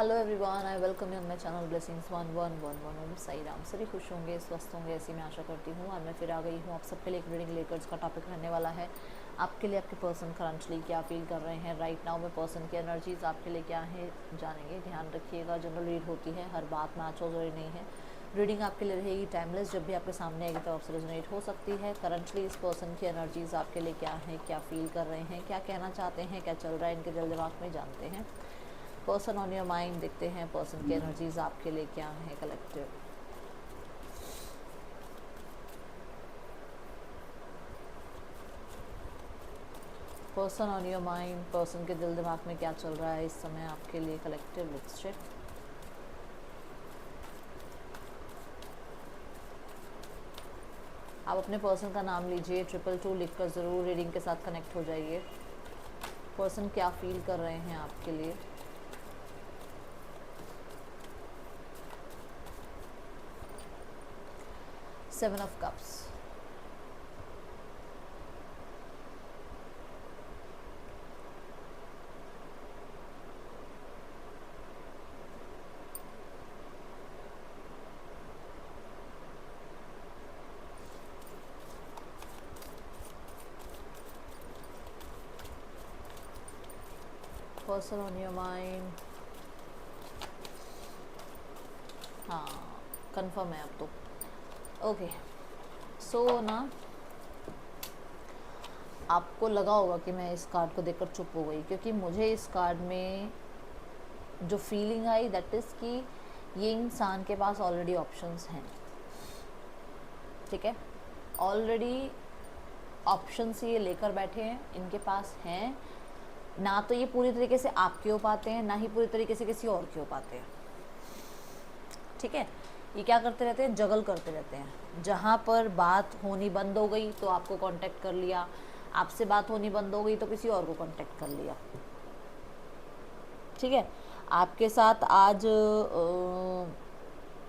Hello everyone, I welcome you on my channel blessings 1111 ओम साई राम। सभी खुश होंगे, स्वस्थ होंगे, ऐसी मैं आशा करती हूँ। और मैं फिर आ गई हूँ आप सबके लिए एक रीडिंग लेकर। इसका टॉपिक रहने वाला है आपके लिए आपके पर्सन करंटली क्या फील कर रहे हैं राइट नाउ में। पर्सन की एनर्जीज आपके लिए क्या है जानेंगे। ध्यान रखिएगा, जनरल रीड होती है, हर बात मैच हो जरूरी नहीं है। रीडिंग आपके लिए रहेगी टाइमलेस, जब भी आपके सामने आएगी तो आपसे रेजोनेट हो सकती है। करंटली इस पर्सन की एनर्जीज आपके लिए क्या है, क्या फील कर रहे हैं, क्या कहना चाहते हैं, क्या चल रहा है इनके दिल दिमाग में, जानते हैं। पर्सन ऑन योर माइंड देखते हैं, पर्सन की एनर्जीज आपके लिए क्या है collective. Person on your mind, person के दिल दिमाग में क्या चल रहा है इस समय आपके लिए कलेक्टिव। Let's check. आप अपने पर्सन का नाम लीजिए, 222 लिखकर ज़रूर रीडिंग के साथ कनेक्ट हो जाइए। पर्सन क्या फील कर रहे हैं आपके लिए। Seven of cups, person on your mind. हाँ, कंफर्म है अब तो। ओके, सो ना आपको लगा होगा कि मैं इस कार्ड को देखकर चुप हो गई, क्योंकि मुझे इस कार्ड में जो फीलिंग आई दैट इज़ कि ये इंसान के पास ऑलरेडी ऑप्शंस हैं। ठीक है, ऑलरेडी ऑप्शंस ये लेकर बैठे हैं, इनके पास हैं। ना तो ये पूरी तरीके से आपके हो पाते हैं, ना ही पूरी तरीके से किसी और के हो पाते हैं। ठीक है, ये क्या करते रहते हैं, जगल करते रहते हैं। जहाँ पर बात होनी बंद हो गई तो आपको कांटेक्ट कर लिया, आपसे बात होनी बंद हो गई तो किसी और को कांटेक्ट कर लिया। ठीक है, आपके साथ आज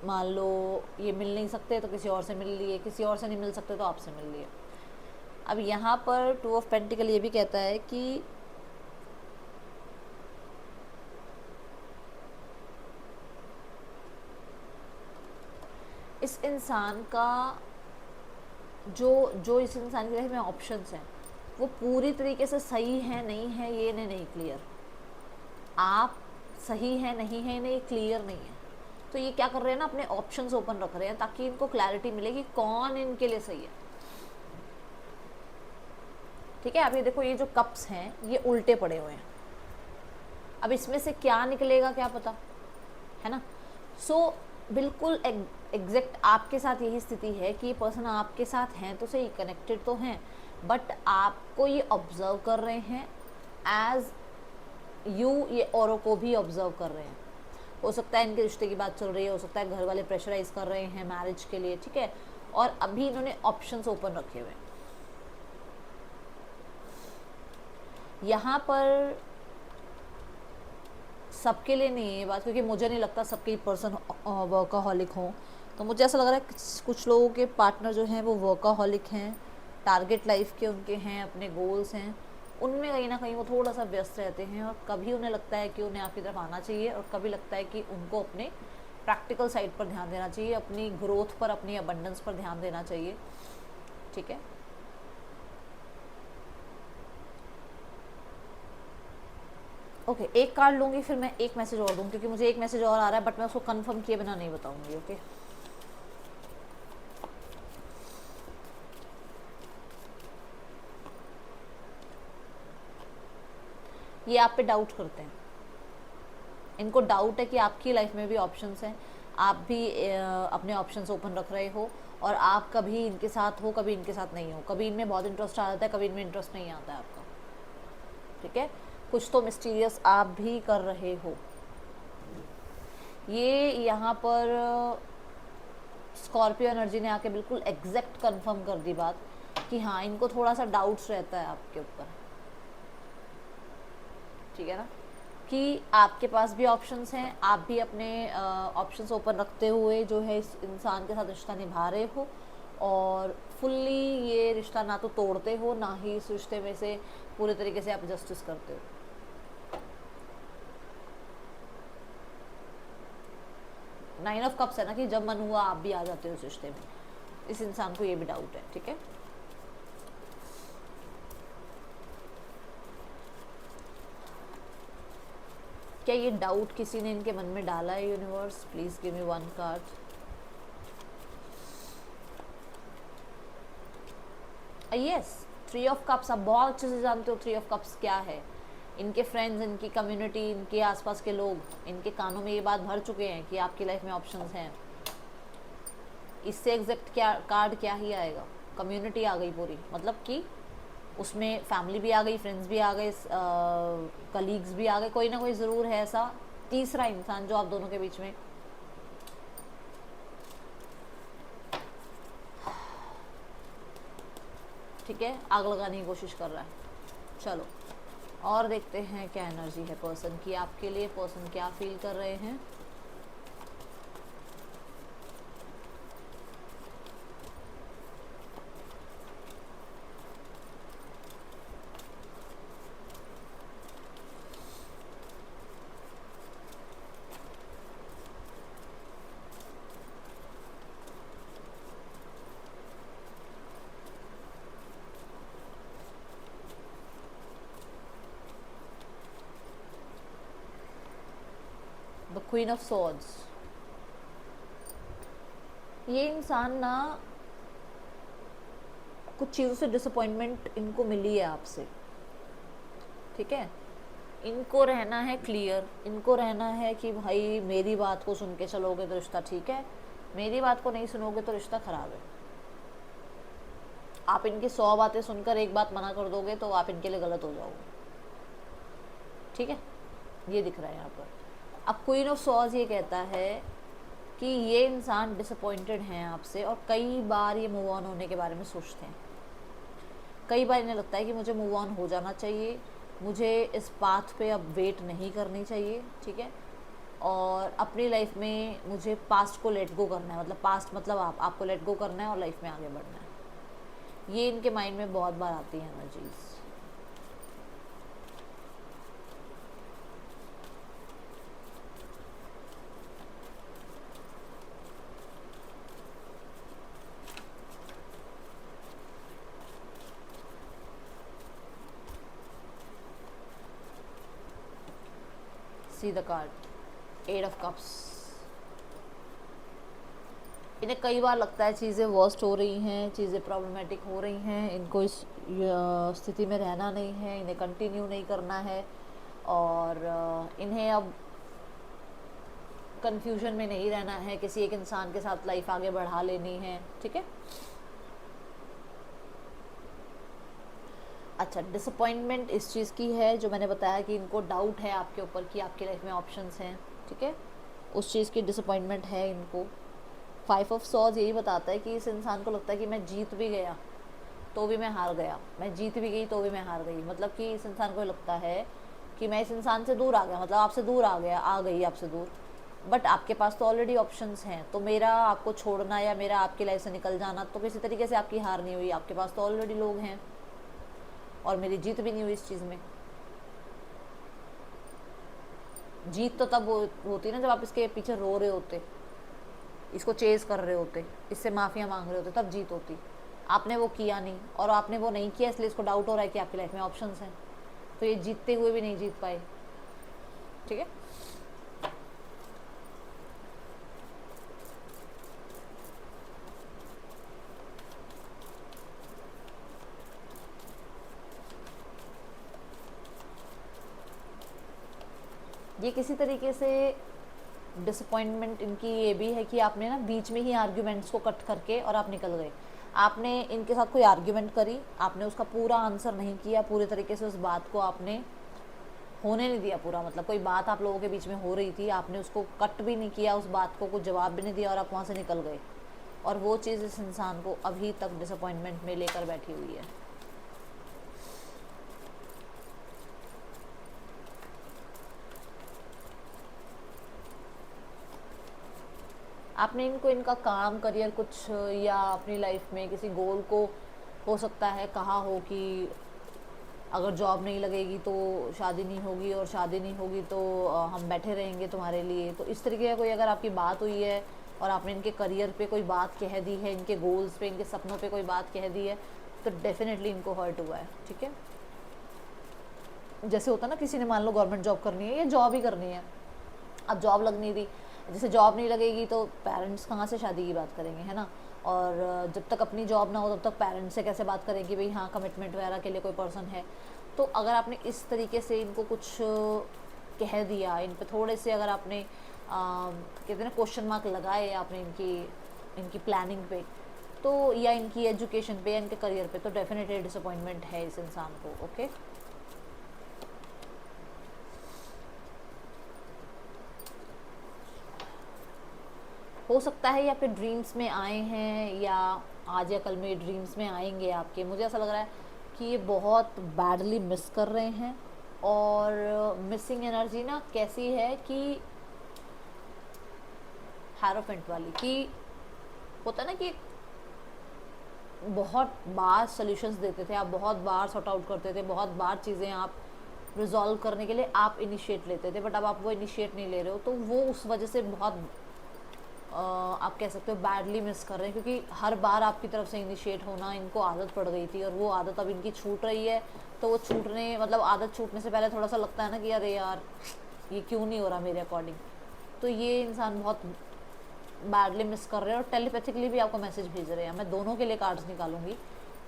मान लो ये मिल नहीं सकते तो किसी और से मिल लिए, किसी और से नहीं मिल सकते तो आपसे मिल लिए। अब यहाँ पर 2 ऑफ पेंटिकल ये भी कहता है कि इस इंसान का जो इस इंसान की लाइफ में ऑप्शंस हैं वो पूरी तरीके से सही है नहीं है, ये नहीं क्लियर। आप सही है नहीं है, इन्हें क्लियर नहीं है। तो ये क्या कर रहे हैं ना, अपने ऑप्शंस ओपन रख रहे हैं ताकि इनको क्लैरिटी मिले कि कौन इनके लिए सही है। ठीक है, अब ये देखो, ये जो कप्स हैं ये उल्टे पड़े हुए हैं। अब इसमें से क्या निकलेगा क्या पता, है ना। सो बिल्कुल एग्जैक्ट आपके साथ यही स्थिति है कि ये पर्सन आपके साथ हैं तो सही, कनेक्टेड तो हैं, बट आपको ये ऑब्जर्व कर रहे हैं एज यू, ये औरों को भी ऑब्जर्व कर रहे हैं। हो सकता है इनके रिश्ते की बात चल रही है, हो सकता है घर वाले प्रेशराइज कर रहे हैं मैरिज के लिए। ठीक है, और अभी इन्होंने ऑप्शंस ओपन रखे हुए हैं। यहाँ पर सबके लिए नहीं है ये बात, क्योंकि मुझे नहीं लगता सबके पर्सन वर्काहॉलिक हों। तो मुझे ऐसा लग रहा है कुछ लोगों के पार्टनर जो हैं वो वर्काहॉलिक हैं, टारगेट लाइफ के उनके हैं, अपने गोल्स हैं, उनमें कहीं ना कहीं वो थोड़ा सा व्यस्त रहते हैं। और कभी उन्हें लगता है कि उन्हें आपकी तरफ आना चाहिए, और कभी लगता है कि उनको अपने प्रैक्टिकल साइड पर ध्यान देना चाहिए, अपनी ग्रोथ पर, अपनी अबंडेंस पर ध्यान देना चाहिए। ठीक है, ओके, एक कार्ड लूँगी फिर मैं एक मैसेज और दूँ, क्योंकि मुझे एक मैसेज और आ रहा है बट मैं उसको कंफर्म किए बिना नहीं बताऊँगी। ओके, ये आप पे डाउट करते हैं, इनको डाउट है कि आपकी लाइफ में भी ऑप्शंस हैं, आप भी अपने ऑप्शंस ओपन रख रहे हो, और आप कभी इनके साथ हो कभी इनके साथ नहीं हो। कभी इनमें बहुत इंटरेस्ट आ जाता है, कभी इनमें इंटरेस्ट नहीं आता है आपका। ठीक है, कुछ तो मिस्टीरियस आप भी कर रहे हो। ये यहाँ पर स्कॉर्पियो एनर्जी ने आके बिल्कुल एग्जैक्ट कंफर्म कर दी बात कि हाँ, इनको थोड़ा सा डाउट्स रहता है आपके ऊपर। ठीक है ना, कि आपके पास भी ऑप्शंस हैं, आप भी अपने ऑप्शंस ओपन रखते हुए जो है इस इंसान के साथ रिश्ता निभा रहे हो, और फुल्ली ये रिश्ता ना तो तोड़ते हो, ना ही इस रिश्ते में से पूरे तरीके से आप जस्टिस करते हो। 9 ऑफ कप्स है ना कि जब मन हुआ आप भी आ जाते हो उस रिश्ते में, इस इंसान को ये भी डाउट है, ठीक है। क्या ये डाउट किसी ने इनके मन में डाला है universe? Please give me one card. Yes, 3 of cups. आप बहुत अच्छे से जानते हो 3 ऑफ कप्स क्या है। इनके फ्रेंड्स, इनकी कम्युनिटी, इनके आसपास के लोग, इनके कानों में ये बात भर चुके हैं कि आपकी लाइफ में ऑप्शंस हैं। इससे एग्जैक्ट क्या कार्ड क्या ही आएगा? कम्युनिटी आ गई पूरी, मतलब कि उसमें फैमिली भी आ गई, फ्रेंड्स भी आ गए, कलीग्स भी आ गए, कोई ना कोई ज़रूर है ऐसा तीसरा इंसान जो आप दोनों के बीच में। ठीक है, आग लगाने की कोशिश कर रहा है। चलो और देखते हैं क्या एनर्जी है पर्सन की आपके लिए, पर्सन क्या फील कर रहे हैं। The queen of swords. ये इंसान ना कुछ चीज़ों से डिसअपॉइंटमेंट इनको मिली है आपसे, ठीक है। इनको रहना है क्लियर, इनको रहना है कि भाई मेरी बात को सुन के चलोगे तो रिश्ता ठीक है, मेरी बात को नहीं सुनोगे तो रिश्ता खराब है। आप इनकी 100 बातें सुनकर एक बात मना कर दोगे तो आप इनके लिए गलत हो जाओगे, ठीक है। ये दिख रहा है यहाँ पर। अब क्वीन ऑफ सॉर्ड्स ये कहता है कि ये इंसान डिसअपॉइंटेड हैं आपसे और कई बार ये मूव ऑन होने के बारे में सोचते हैं। कई बार इन्हें लगता है कि मुझे मूव ऑन हो जाना चाहिए, मुझे इस पाथ पे अब वेट नहीं करनी चाहिए, ठीक है। और अपनी लाइफ में मुझे पास्ट को लेट गो करना है, मतलब पास्ट मतलब आपको लेट गो करना है और लाइफ में आगे बढ़ना है। ये इनके माइंड में बहुत बार आती है energies. See the card 8 of cups. इन्हें कई बार लगता है चीज़ें वर्स्ट हो रही हैं, चीज़ें प्रॉब्लमेटिक हो रही हैं, इनको इस स्थिति में रहना नहीं है, इन्हें कंटिन्यू नहीं करना है और इन्हें अब कंफ्यूजन में नहीं रहना है, किसी एक इंसान के साथ लाइफ आगे बढ़ा लेनी है, ठीक है। अच्छा, डिसअपॉइंटमेंट इस चीज़ की है जो मैंने बताया कि इनको डाउट है आपके ऊपर कि आपकी लाइफ में ऑप्शंस हैं, ठीक है। उस चीज़ की डिसअपॉइंटमेंट है इनको। 5 ऑफ सॉर्ड्स यही बताता है कि इस इंसान को लगता है कि मैं जीत भी गया तो भी मैं हार गया, मैं जीत भी गई तो भी मैं हार गई। मतलब कि इस इंसान को लगता है कि मैं इस इंसान से दूर आ गया, मतलब आपसे दूर आ गया, आ गई आपसे दूर, बट आपके पास तो ऑलरेडी ऑप्शंस हैं। तो मेरा आपको छोड़ना या मेरा आपकी लाइफ से निकल जाना तो किसी तरीके से आपकी हार नहीं हुई, आपके पास तो ऑलरेडी लोग हैं और मेरी जीत भी नहीं हुई इस चीज़ में। जीत तो तब होती ना जब आप इसके पीछे रो रहे होते, इसको चेज़ कर रहे होते, इससे माफ़िया मांग रहे होते, तब जीत होती। आपने वो किया नहीं और आपने वो नहीं किया, इसलिए इसको डाउट हो रहा है कि आपकी लाइफ में ऑप्शंस हैं, तो ये जीतते हुए भी नहीं जीत पाए, ठीक है। ये किसी तरीके से डिसअपॉइंटमेंट इनकी ये भी है कि आपने ना बीच में ही आर्ग्यूमेंट्स को कट करके और आप निकल गए। आपने इनके साथ कोई आर्ग्यूमेंट करी, आपने उसका पूरा आंसर नहीं किया, पूरे तरीके से उस बात को आपने होने नहीं दिया पूरा। मतलब कोई बात आप लोगों के बीच में हो रही थी, आपने उसको कट भी नहीं किया, उस बात को कुछ जवाब भी नहीं दिया और आप वहाँ से निकल गए। और वो चीज़ इस इंसान को अभी तक डिसअपॉइंटमेंट में लेकर बैठी हुई है। आपने इनको इनका काम, करियर कुछ या अपनी लाइफ में किसी गोल को हो सकता है कहा हो कि अगर जॉब नहीं लगेगी तो शादी नहीं होगी, और शादी नहीं होगी तो हम बैठे रहेंगे तुम्हारे लिए। तो इस तरीके का कोई अगर आपकी बात हुई है और आपने इनके करियर पे कोई बात कह दी है, इनके गोल्स पे, इनके सपनों पे कोई बात कह दी है, तो डेफिनेटली इनको हर्ट हुआ है। ठीक है, जैसे होता ना, किसी ने मान लो गवर्नमेंट जॉब करनी है या जॉब ही करनी है, अब जॉब लग नहीं रही, जैसे जॉब नहीं लगेगी तो पेरेंट्स कहाँ से शादी की बात करेंगे, है ना। और जब तक अपनी जॉब ना हो तब तक पेरेंट्स से कैसे बात करेंगे भाई, हाँ कमिटमेंट वगैरह के लिए कोई पर्सन है। तो अगर आपने इस तरीके से इनको कुछ कह दिया, इन पे थोड़े से अगर आपने कहते हैं ना क्वेश्चन मार्क लगाए आपने इनकी प्लानिंग पे, तो या इनकी एजुकेशन पे या इनके करियर पे, तो डेफिनेटली डिसअपॉइंटमेंट है इस इंसान को। ओके, हो सकता है ये आपके ड्रीम्स में आए हैं या आज या कल में ड्रीम्स में आएंगे आपके। मुझे ऐसा लग रहा है कि ये बहुत बैडली मिस कर रहे हैं। और मिसिंग एनर्जी ना कैसी है कि हैरोफेंट वाली, कि होता ना कि बहुत बार सॉल्यूशंस देते थे आप, बहुत बार सॉर्ट आउट करते थे, बहुत बार चीज़ें आप रिजॉल्व करने के लिए आप इनिशिएट लेते थे, बट अब आप वो इनिशिएट नहीं ले रहे हो, तो वो उस वजह से बहुत आप कह सकते हो बैडली मिस कर रहे हैं। क्योंकि हर बार आपकी तरफ से इनिशिएट होना इनको आदत पड़ गई थी, और वो आदत अब इनकी छूट रही है। तो वो छूटने मतलब आदत छूटने से पहले थोड़ा सा लगता है ना कि अरे यार ये क्यों नहीं हो रहा मेरे अकॉर्डिंग। तो ये इंसान बहुत बैडली मिस कर रहे हैं, और टेलीपैथिकली भी आपको मैसेज भेज रहे हैं। मैं दोनों के लिए कार्ड्स निकालूंगी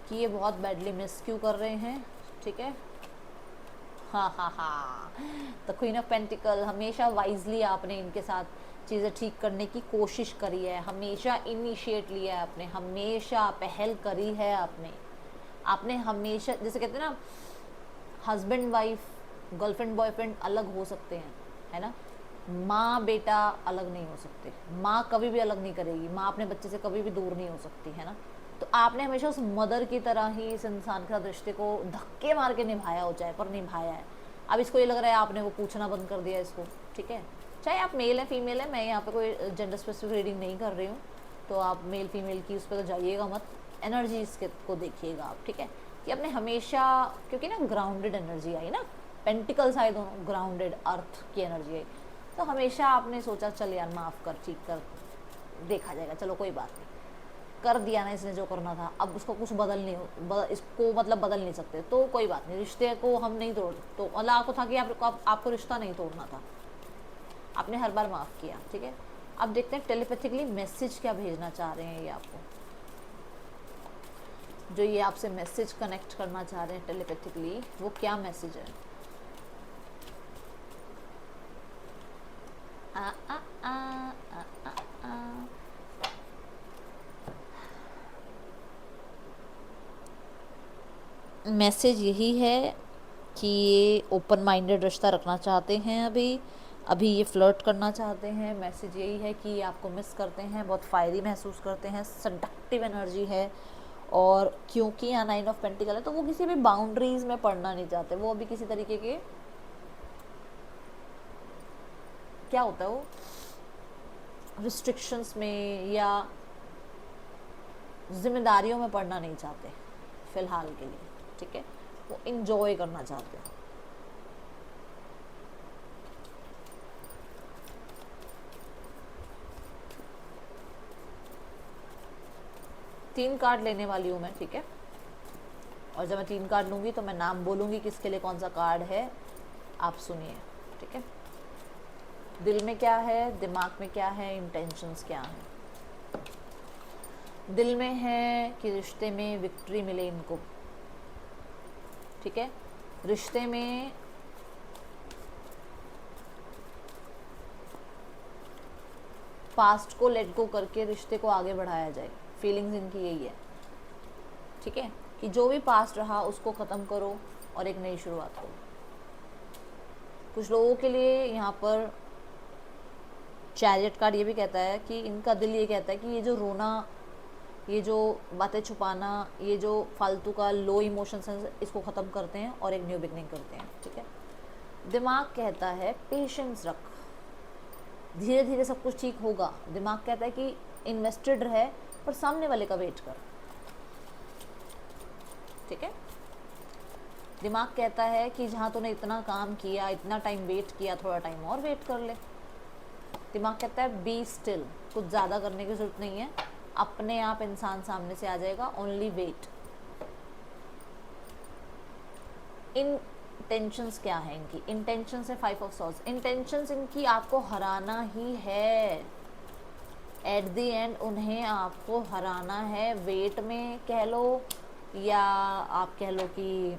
कि ये बहुत बैडली मिस क्यों कर रहे हैं। ठीक है, हाँ हाँ हाँ, द क्वीन ऑफ पेंटिकल, हमेशा वाइजली आपने इनके साथ चीज़ें ठीक करने की कोशिश करी है, हमेशा इनिशिएट लिया है आपने, हमेशा पहल करी है आपने हमेशा, जैसे कहते हैं ना हस्बैंड वाइफ, गर्लफ्रेंड बॉयफ्रेंड अलग हो सकते हैं, है ना, माँ बेटा अलग नहीं हो सकते। माँ कभी भी अलग नहीं करेगी, माँ अपने बच्चे से कभी भी दूर नहीं हो सकती, है ना। तो आपने हमेशा उस मदर की तरह ही इस इंसान के साथ रिश्ते को धक्के मार के निभाया हो जाए, पर निभाया है। अब इसको ये लग रहा है आपने वो पूछना बंद कर दिया इसको। ठीक है, चाहे आप मेल है फीमेल है, मैं यहाँ पे कोई जेंडर स्पेसिफिक रीडिंग नहीं कर रही हूँ, तो आप मेल फीमेल की उस पर तो जाइएगा मत, एनर्जी इसके को देखिएगा आप। ठीक है, कि आपने हमेशा, क्योंकि ना ग्राउंडेड एनर्जी आई ना, पेंटिकल्स आए दोनों, ग्राउंडेड अर्थ की एनर्जी आई, तो हमेशा आपने सोचा चल यार माफ़ कर, ठीक कर, देखा जाएगा, चलो कोई बात नहीं, कर दिया ना इसने जो करना था, अब उसको कुछ इसको मतलब बदल नहीं सकते, तो कोई बात नहीं, रिश्ते को हम नहीं तोड़, तो मतलब आपको था कि आपको रिश्ता नहीं तोड़ना था, आपने हर बार माफ़ किया। ठीक है, अब देखते हैं टेलीपैथिकली मैसेज क्या भेजना चाह रहे हैं ये आपको, जो ये आपसे मैसेज कनेक्ट करना चाह रहे हैं टेलीपैथिकली, वो क्या मैसेज है। आ, आ, आ, आ, आ, आ। मैसेज यही है कि ये ओपन माइंडेड रिश्ता रखना चाहते हैं, अभी ये फ्लर्ट करना चाहते हैं। मैसेज यही है कि आपको मिस करते हैं, बहुत फ़ायदे महसूस करते हैं, सडक्टिव एनर्जी है, और क्योंकि यहाँ 9 ऑफ पेंटिकल है तो वो किसी भी बाउंड्रीज़ में पड़ना नहीं चाहते। वो अभी किसी तरीके के, क्या होता है वो, रिस्ट्रिक्शंस में या जिम्मेदारियों में पड़ना नहीं चाहते फ़िलहाल के लिए। ठीक है, वो इंजॉय करना चाहते हैं। तीन कार्ड लेने वाली हूँ मैं। ठीक है, और जब मैं 3 कार्ड लूँगी तो मैं नाम बोलूँगी किसके लिए कौन सा कार्ड है, आप सुनिए। ठीक है, दिल में क्या है, दिमाग में क्या है, इंटेंशंस क्या है। दिल में है कि रिश्ते में विक्ट्री मिले इनको। ठीक है, रिश्ते में पास्ट को लेट गो करके रिश्ते को आगे बढ़ाया जाए, फीलिंग्स इनकी यही है। ठीक है, कि जो भी पास्ट रहा उसको ख़त्म करो और एक नई शुरुआत करो। कुछ लोगों के लिए यहाँ पर चैरियट कार्ड ये भी कहता है कि इनका दिल ये कहता है कि ये जो रोना, ये जो बातें छुपाना, ये जो फालतू का लो इमोशंस है, इसको ख़त्म करते हैं और एक न्यू बिगनिंग करते हैं। ठीक है, दिमाग कहता है पेशेंस रख, धीरे धीरे सब कुछ ठीक होगा। दिमाग कहता है कि इन्वेस्टेड रहे पर सामने वाले का वेट कर। ठीक है, दिमाग कहता है कि जहाँ तूने इतना काम किया, इतना टाइम वेट किया, थोड़ा टाइम और वेट कर ले। दिमाग कहता है बी स्टिल, कुछ ज़्यादा करने की ज़रूरत नहीं है, अपने आप इंसान सामने से आ जाएगा, ओनली वेट। इंटेंशंस क्या है इनकी? इंटेंशंस है 5 ऑफ सॉर्ड्स। इंटेंशंस इनकी आपको हराना ही है, एट द एंड उन्हें आपको हराना है। वेट में कह लो, या आप कह लो कि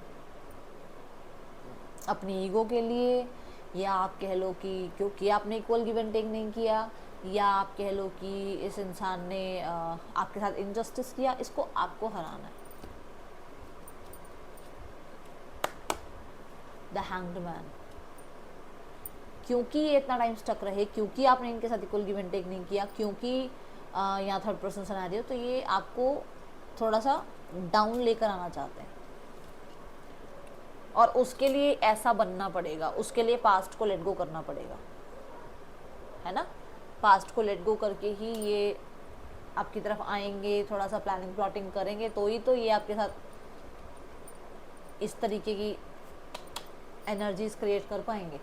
अपनी ईगो के लिए, या आप कह लो कि क्योंकि आपने इक्वल गिव एंड टेक नहीं किया, या आप कह लो कि इस इंसान ने आपके साथ इनजस्टिस किया, इसको आपको हराना है। द हैंग्ड मैन, क्योंकि ये इतना टाइम स्टक रहे, क्योंकि आपने इनके साथ इक्वल गिव एंड टेक नहीं किया, क्योंकि यहाँ थर्ड पर्सन सिनेरियो, तो ये आपको थोड़ा सा डाउन लेकर आना चाहते हैं, और उसके लिए ऐसा बनना पड़ेगा, उसके लिए पास्ट को लेट गो करना पड़ेगा, है ना। पास्ट को लेट गो करके ही ये आपकी तरफ आएंगे, थोड़ा सा प्लानिंग प्लॉटिंग करेंगे, तो ही तो ये आपके साथ इस तरीके की एनर्जीज क्रिएट कर पाएंगे।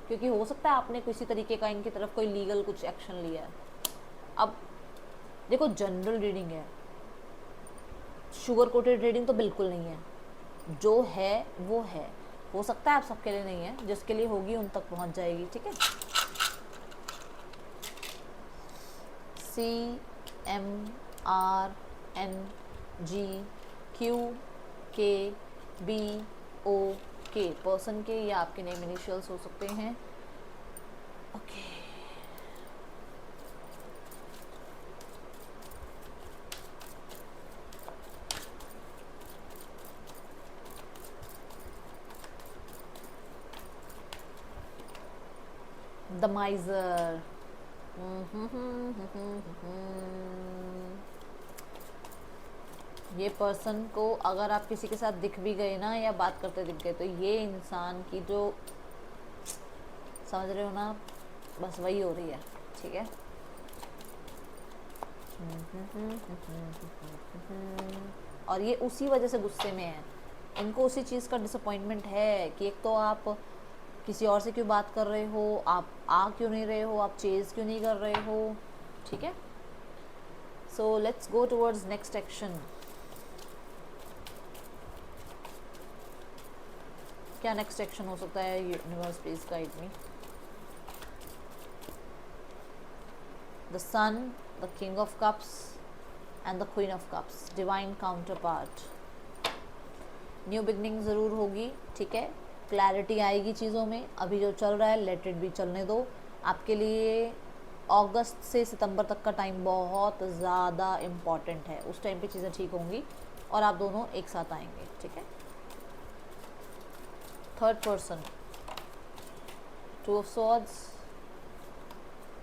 क्योंकि हो सकता है आपने किसी तरीके का इनकी तरफ कोई लीगल कुछ एक्शन लिया है। अब देखो, जनरल रीडिंग है, शुगर कोटेड रीडिंग तो बिल्कुल नहीं है, जो है वो है। हो सकता है आप सबके लिए नहीं है, जिसके लिए होगी उन तक पहुंच जाएगी, ठीक है। CMRNGQKBOK पर्सन के या आपके नेम इनिशियल्स हो सकते हैं। Okay, the माइजर। ये पर्सन को अगर आप किसी के साथ दिख भी गए ना, या बात करते दिख गए, तो ये इंसान की जो, समझ रहे हो ना, बस वही हो रही है, ठीक है। और ये उसी वजह से गुस्से में है, इनको उसी चीज़ का डिसअपॉइंटमेंट है कि एक तो आप किसी और से क्यों बात कर रहे हो, आप आ क्यों नहीं रहे हो, आप चेज़ क्यों नहीं कर रहे हो, ठीक है। So let's go towards next action. क्या नेक्स्ट एक्शन हो सकता है? Universe please guide me. The sun, the king of cups and the queen of cups, divine counterpart. New beginning ज़रूर होगी, ठीक है, क्लैरिटी आएगी चीज़ों में। अभी जो चल रहा है लेट इट भी चलने दो। आपके लिए अगस्त से सितंबर तक का टाइम बहुत ज़्यादा इम्पॉर्टेंट है, उस टाइम पे चीज़ें ठीक होंगी और आप दोनों एक साथ आएंगे, ठीक है। Third person, 2 of swords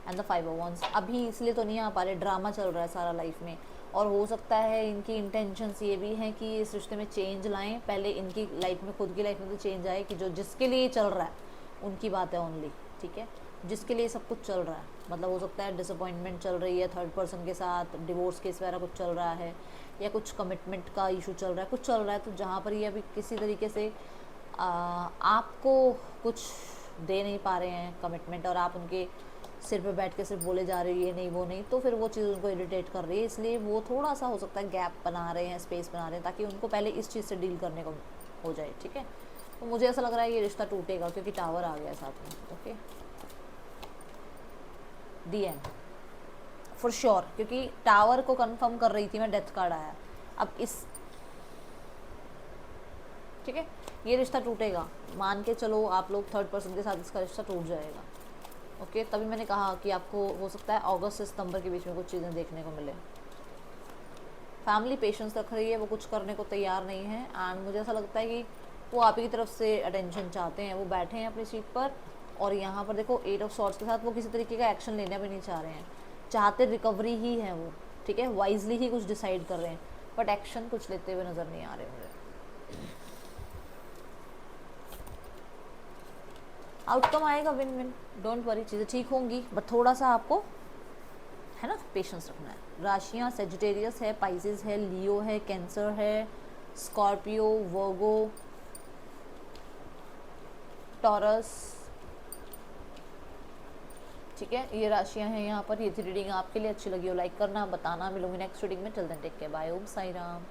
and the 5 of wands. अभी इसलिए तो नहीं आ पा रहे, ड्रामा चल रहा है सारा लाइफ में, और हो सकता है इनकी इंटेंशंस ये भी हैं कि इस रिश्ते में चेंज लाएं। पहले इनकी लाइफ में, खुद की लाइफ में तो चेंज आए कि जो जिसके लिए चल रहा है उनकी बात है ओनली, ठीक है, जिसके लिए सब कुछ चल रहा है। मतलब हो सकता है डिसअपॉइंटमेंट चल रही है थर्ड पर्सन के साथ, डिवोर्स केस वगैरह कुछ चल रहा है, या कुछ कमिटमेंट का इशू चल रहा है, कुछ चल रहा है, तो जहाँ पर ये अभी किसी तरीके से आपको कुछ दे नहीं पा रहे हैं कमिटमेंट, और आप उनके सिर पे बैठ के सिर्फ बोले जा रहे हो ये नहीं वो नहीं, तो फिर वो चीज़ उनको इरिटेट कर रही है। इसलिए वो थोड़ा सा हो सकता है गैप बना रहे हैं, स्पेस बना रहे हैं, ताकि उनको पहले इस चीज़ से डील करने को हो जाए, ठीक है। तो मुझे ऐसा लग रहा है ये रिश्ता टूटेगा, क्योंकि टावर आ गया है साथ में। Okay, the and for sure, क्योंकि टावर को कंफर्म कर रही थी मैं, डेथ कार्ड आया। अब इस, ठीक है, ये रिश्ता टूटेगा, मान के चलो आप लोग थर्ड पर्सन के साथ इसका रिश्ता टूट जाएगा। ओके, तभी मैंने कहा कि आपको हो सकता है अगस्त से सितंबर के बीच में कुछ चीज़ें देखने को मिले। फैमिली पेशेंस रख रही है, वो कुछ करने को तैयार नहीं है, एंड मुझे ऐसा लगता है कि वो आप ही की तरफ से अटेंशन चाहते हैं। वो बैठे हैं अपनी सीट पर, और यहाँ पर देखो 8 ऑफ सॉर्ड्स के साथ वो किसी तरीके का एक्शन लेना भी नहीं चाह रहे हैं, चाहते रिकवरी ही है वो, ठीक है, वाइजली ही कुछ डिसाइड कर रहे हैं, बट एक्शन कुछ लेते हुए नज़र नहीं आ रहे मुझे। आउटकम आएगा विन विन, डोंट वरी, चीज़ें ठीक होंगी, बट थोड़ा सा आपको है ना पेशेंस रखना है। राशियाँ सेजिटेरियस है, पाइसेस है, लियो है, कैंसर है, स्कॉर्पियो, वर्गो, टॉरस, ठीक है, ये राशियां हैं यहाँ पर। ये थी रीडिंग, आपके लिए अच्छी लगी हो लाइक करना, बताना। मिलूंगी नेक्स्ट रीडिंग में, चल दें टेक केयर, बाय, ओम साई राम।